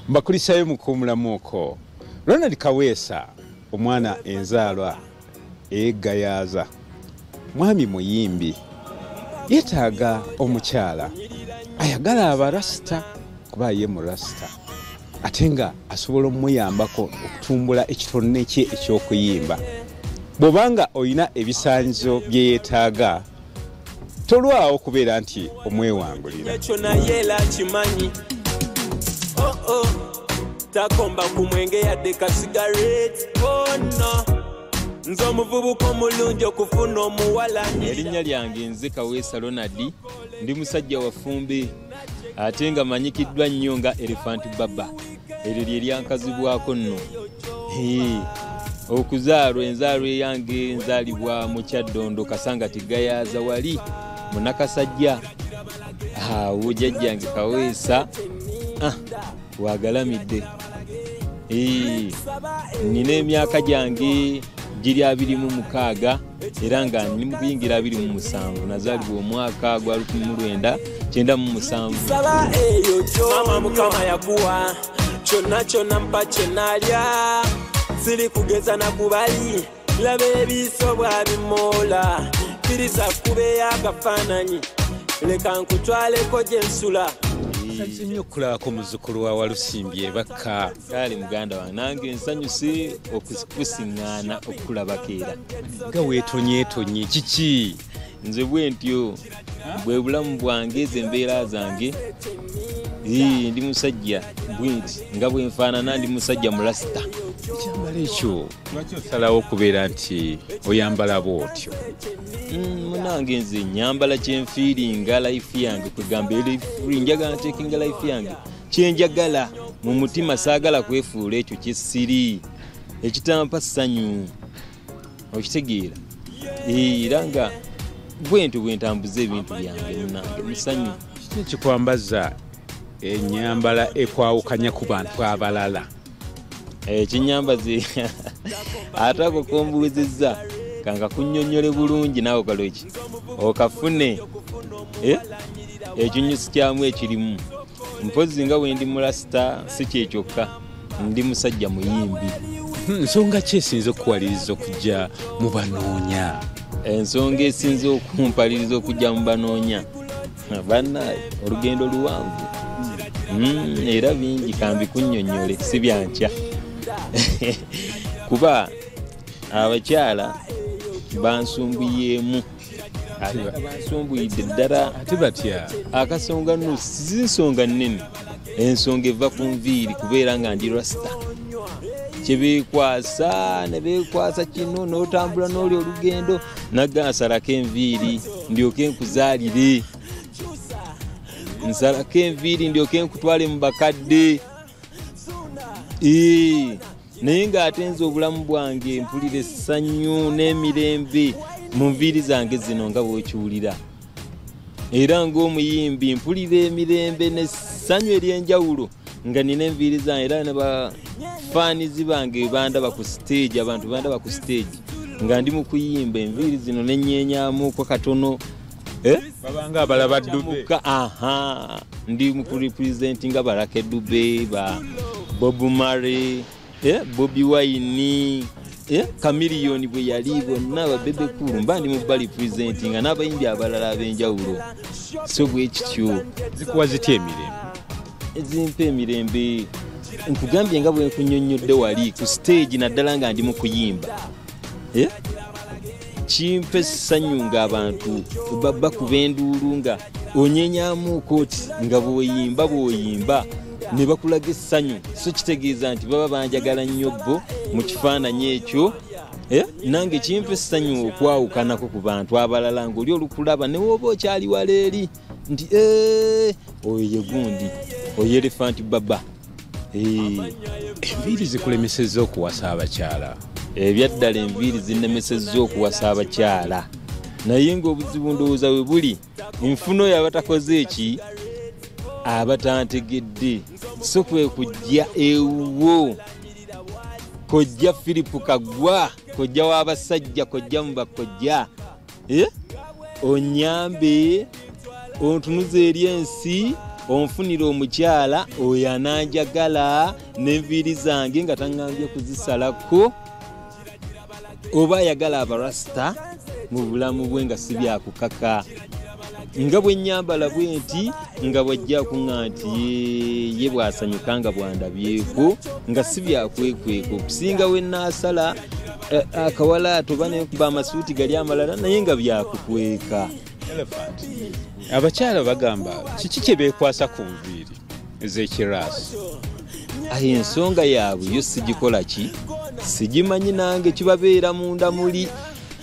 Mbakulisayo mukumulamuko. Ronald Kaweesa omwana enzaalwa egayaza mwami muyimbi yeetaaga omukyala ayagala abarasita kuba ye murasita ate nga asobola omuyambako okutumbula ekitone kye eky'okuyimba. Bw'obanga olina ebisaanyizo bye yeetaaga tolwawo okubeera nti omwewangulira. Takomba kumwenge yadde ka cigarette no nzo muvubuko mulungi okufuna omuwala. Erinnya lyange nze Kaweesa Ronald, ndi musajja wa Fumbe ate nga manyikiddwa nnyo nga Elephant Baba. Eryo lye lyankazibwako nno. Okuzaalwa enzaalwa yange nzaalibwa mu Kyaddondo Kasangati Gayaza wali munakasajja. Awo jjajjange Kaweesa wagalamidde. Nina emyaka gyange giri 26 era nga ndi mu kuyingira 27. Nazaalibwa omwaka gwa 1997. Mama Mukama yakuwa kyonna kyonna mpa kye nalya, siri kugeza na kubali laba ebiso bwabimoola, birisa kubeya akafaananyi leka nkutwaleko gye nsula. Nnyo okulabako muzzukulu wa Walusimbi Bakka. Kale muganda wange nange nsanyuse okusiŋŋaana okulabako era. Nga weetonyeetonye kiki? Nze bwe ntyo bwe bulamu bwange ze mbeera zange. Ndi musajja bwinti nga bwe nfaanana ndi musajja mulasita. Ekyambalo ekyo lwaki osalawo okubeera nti oyambala bw'otyo? Munange nze nyambala kyenfiiringa life yange kwegamba njagala nteekinga life yange kyenjagala mu mutima, saagala kwefuula ekyo kyesiri ekitampa ssanyu, okitegeera. Era nga bwentyo bwentambuza ebintu byange munange musanyu. Kiki ekikwambaza ennyambala ekwawukanya ku bantu abalala? Ekinyambaze ate ako kombuuzizza kanga kunnyonnyole bulungi naawe kaloki okafune ekinyusi kyamu ekirimu. Mpozi nga bwe ndi mulasita si kyekyokka, ndi musajja muyimbi. Nsonga ki esinze okuwaliriza okujja mu banoonya? Ensonga esinze okumpaliriza okujja mu banoonya bannaye olugendo luwanvu era bingi kambi kunnyonnyole si byankya. Kuba abakyala bansumbuyeemu, bansumbuyidde ddala. Ate batya? Akasonga nno si nsonga nnene, ensonga eva ku nviiri kubeera nga ndi rasita. Kyebeekwasa ne beekwasa kino n'otambula n'oli olugendo naggansalako enviiri ndyoke nkuzaalire, nsalako enviiri ndyoke nkutwale mu bakadde. Naye ng'ate nze obulamu bwange mpulira essanyu n'emirembe mu nviiri zange zino nga bw'okiwulira. Era ng'omuyimbi mpulira emirembe n'essanyu ery'enjawulo nga nina enviiri zange, era ne bafaanizi bange bandaba ku stage, abantu bandaba ku stage nga ndi mu kuyimba enviiri zino n'ennyeenyaamuko katono. Babanga abalaba Dube. Ndi mu kurepresentinga Baraka Dube, ba Bob Marley, Bobby Wine, Chameleone bwe yali bonna babebe kulu mba ndi mu representinga n'abayimbi abalala ab'enjawulo. So bwe kityo zikuwa zitya emirembe? Ezimpa emirembe nkugambye nga bwe nkunnyonnyodde wali ku stage naddala nga ndi mu kuyimba. Kimpa essanyu ng'abantu bakuba enduulu nga onyenyaamu kooti nga bw'oyimba ne bakulaga essanyu, so kitegeeza nti baba banjagala nnyo bo mu kifaananyi ekyo. Nange kimpa essanyu okwawukanako ku bantu abalala ng'oli olukulaba ne woba okyali wala eri nti oyo ye gundi oyo Elephant Baba. Enviiri zikulemesezza okuwasa abakyala? Ebyaddala enviiri zinnemesezza okuwasa abakyala, naye ng'obuzibu ndowooza we buli nfuna oyo abatakoze eki abatantegedde. So kwe kujja ewuwo kojja Philip Kagwa, kojja w'abasajja, kojja mu bakojja, onyambe ontunuze eri ensi onfunira omukyala oyo ananjagala n'enviiri zange nga taŋŋambye kuzisalako oba ayagala abarasita mu bulamu bwe nga si byakukaka nga bwe nnyambala bwe nti nga bwajja kuŋŋa nti ye bwasanyuka nga bwandabyeko nga si byakwekweka okusinga we naasala akawalaato oba nekuba amasuuti gali amalala naye nga byakukweka. Abakyala bagamba kiki kye beekwasa ku nviiri ez'ekiraasi? Ensonga yaabwe yo sigikola ki sigimanyi nange kibabeera munda muli,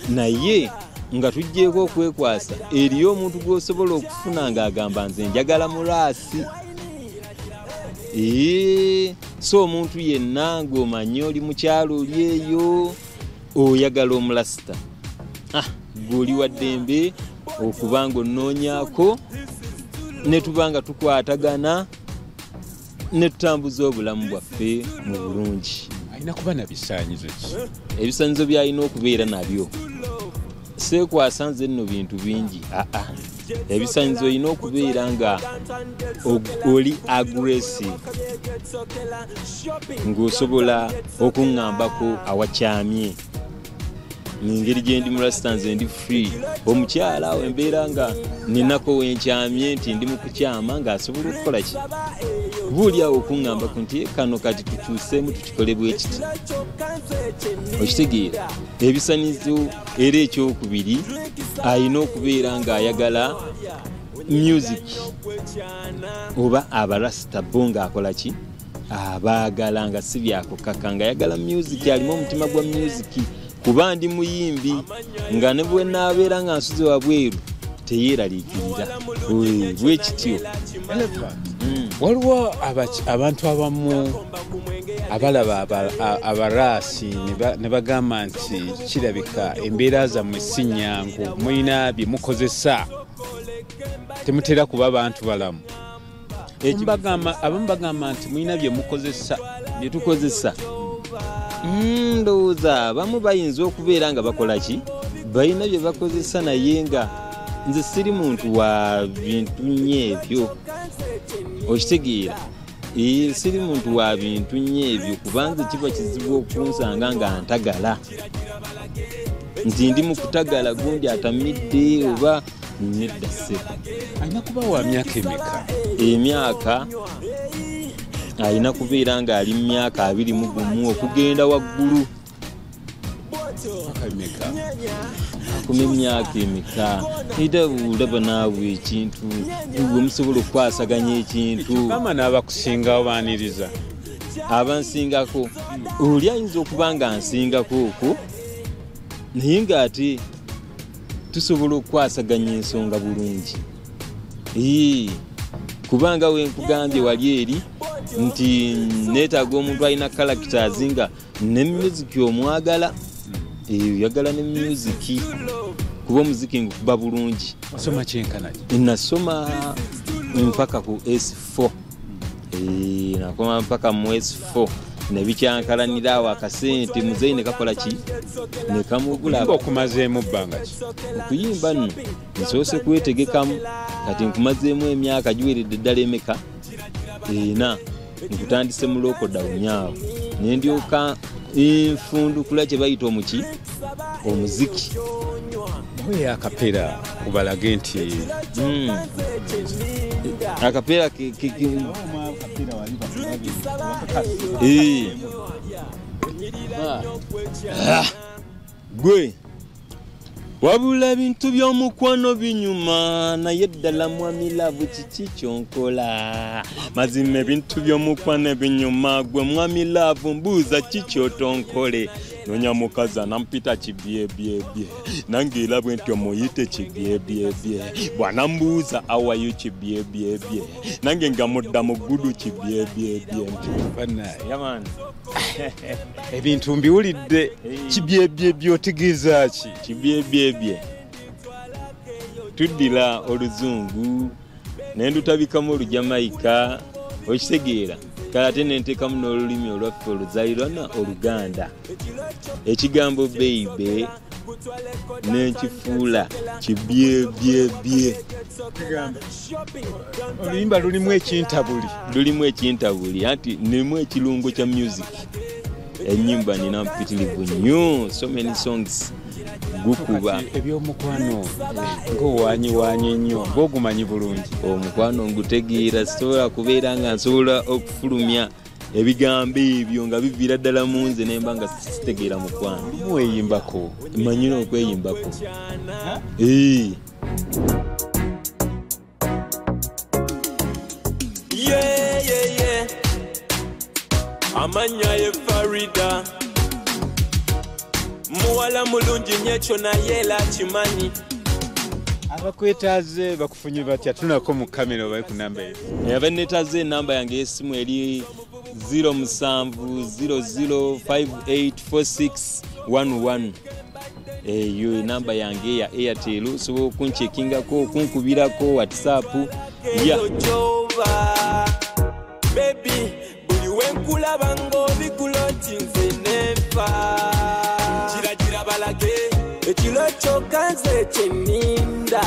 naye nga tujjeeko okwekwasa eriyo omuntu gw'osobola okufuna ng'agamba nze njagala mulaasi. So omuntu yenna ng'omanyi oli mukyalo oli eyo oyagala omulasita, gw'oli wa ddembe okuba ng'onnoonyaako ne tuba nga tukwatagana ne tutambuza obulamu bwaffe mu bulungi. Alina kuba na bisaanyizo ki? Ebisaanyizo by'alina okubeera nabyo seekwasa nze nno bintu bingi. Ebisaanyizo olina okubeera nga oli aggressive, ng'osobola okuŋŋambako awakyamye. Ngeri gye ndi mulasita nze ndi free. Omukyala awo embeera nga ninako wenkyamye nti ndi mu kukyama ng'asobola okukola ki? Buuli awo okuŋŋambako nti kano kati tukyuseemu tukikole bwe kiti. Okitegeera? Ebisaanyizo era ekyokubiri alina okubeera ng'ayagala music oba abarasita bo ng'akola ki? Abaagala nga si byakukaka ng'ayagala music, alimu omutima gwa music. Kuba ndi muyimbi nga ne bwe naabeera nga nsuze wabweru teyeeraliikirira bwe kityo. Waliwo abantu abamu abalaba abaraasi ne bagamba nti kirabika embeera zammwe si nnyangu, mulina bye mukozesa, temutera kuba bantu balamu. Abamu bagamba nti mulina bye mukozesa. Bye tukozesa ndowooza abamu bayinza okubeera nga bakola ki? Balina bye bakozesa, naye nga nze siri muntu wa bintu nyeebyo. Okitegeera? Siri muntu wa bintu nyeebyo kubanga kiba kizibu okunsanga nga ntagala nti ndi mu kutagala gundi atamidde oba nedda ssebo. Alina kuba wa myaka emeka? Emyaka alina kubeera ng'ali mu myaka 21 okugenda waggulu. Akuma emyaka emeka? Era olaba naawe ekintu gwe musobola okukwasaganya ekintu. Bama n'abakusingawo baaniriza? Abansingako oli ayinza okuba nga nsingako okwo, naye ng'ate tusobola okukwasaganya ensonga bulungi. Kubanga we nkugambye wali eri nti neetaaga omuntu alina characters nga ne music omwagala, oyagala ne music kuba omuziki ngukuba bulungi. Osoma kyenkana ki? Nasoma mpaka ku S4. Nakoma mpaka mu S4 ne bikyankalanira awo akasente muzeyi ne kakola ki? Ne kamugula. Okumazeemu bbanga ki? Okuyimba nno nsoose kwetegekamu kati nkumazeemu emyaka giweredde ddala emeka? 4. Nkutandise mu lockdown nyawo ne ndyoka nfundukula kye bayita omuki omuziki. Oyo akapeera kubalage nti akapeera gwe wabula bintu by'omukwano binyuma naye ddala mwami laavu kiki kyonkola? Mazima ebintu by'omukwano binyuma gwe mwami laavu mbuuza kiki otonkole? Nonya mukazi anampita kibyebyebye nange era bwe nti omuyite kibyebyebye, bwanambuuza awayo kibyebyebye nange nga mudda mu ggudu kibyebyebye. Yamani ebintu mbiwulidde. Kibyebyebye otegeeza ki? Kibyebyebye tuddira oluzungu ne ndutabikamu olujamaika okitegeera kale ate nenteekamu n'olulimi olwaffe oluzaalirwana Oluganda ekigambo baby nenkifuula kibyebyebye oluyimba lulimu ekintabuli anti nemu ekirungo kya music ennyimba nina mpitirivu nnyo so many songs gukuba ebyomukwano ng'owanyiwanyi nnyo ng'ogumanyi bulungi omukwano ngutegeera sisobola kubeera nga nsobola okufulumya ebigambo ebyo nga biviira ddala mu nze nemba nga sitegeera mukwano weyimbako manyina okweyimbako amanya ye Farida muwala mulungi nyekyo naye era kimanyi abakwetaaze bakufunye batya tunako mu kamera oba ku namba eyo abaneetaaze enamba yange y'essimu eri 0700584611 eyo enamba yange ya Airtel osobola okunchekingako okunkubirako WhatsApp baby buli wenkulaba ng'obiguloti nze nefa kiragira balage ekiro kyokka nze kyenninda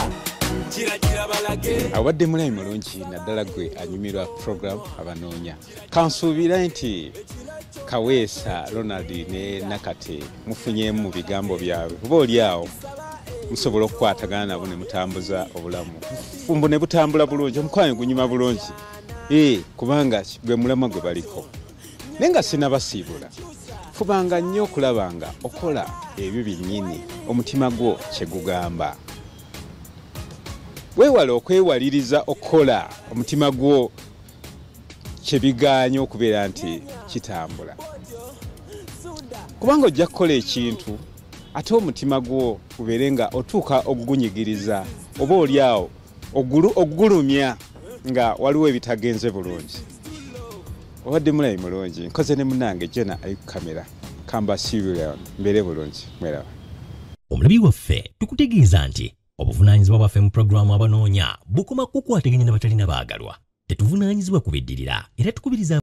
kiragira balage awadde mulayi mulungi naddala gwe anyumirwa program abanoonya kansuubira nti Kaweesa Ronald ne Nakate mufunyemu mu bigambo byabwe oba oli awo musobola okukwatagana nabo ne mutambuza obulamu fumbo ne butambula bulungi omukwano gunyuma bulungi kubanga gwe mulama gwe baliko nenga sinabasiibula fubanga nnyo okulabanga okola ebyo byennyini omutima gwo kye gugamba weewale okwewaliriza okukola omutima gwo kye biganya okubeera nti kitambula kubanga ojja kukola ekintu ate omutima gwo gubeere nga otuuka okugunyigiriza oba oli awo ogulumya nga waliwo ebitagenze bulungi obadde mulayi mulungi nkoze ne munange Jena ali ku kamera kamba sibula mbere bulungi mwera omulabi waffe tukutegeeza nti obuvunaanyizibwa bwaffe mu programu abanoonya bukoma kukwataganya n'abatalina baagalwa tetuvunaanyizibwa kubiddirira era tukubiriza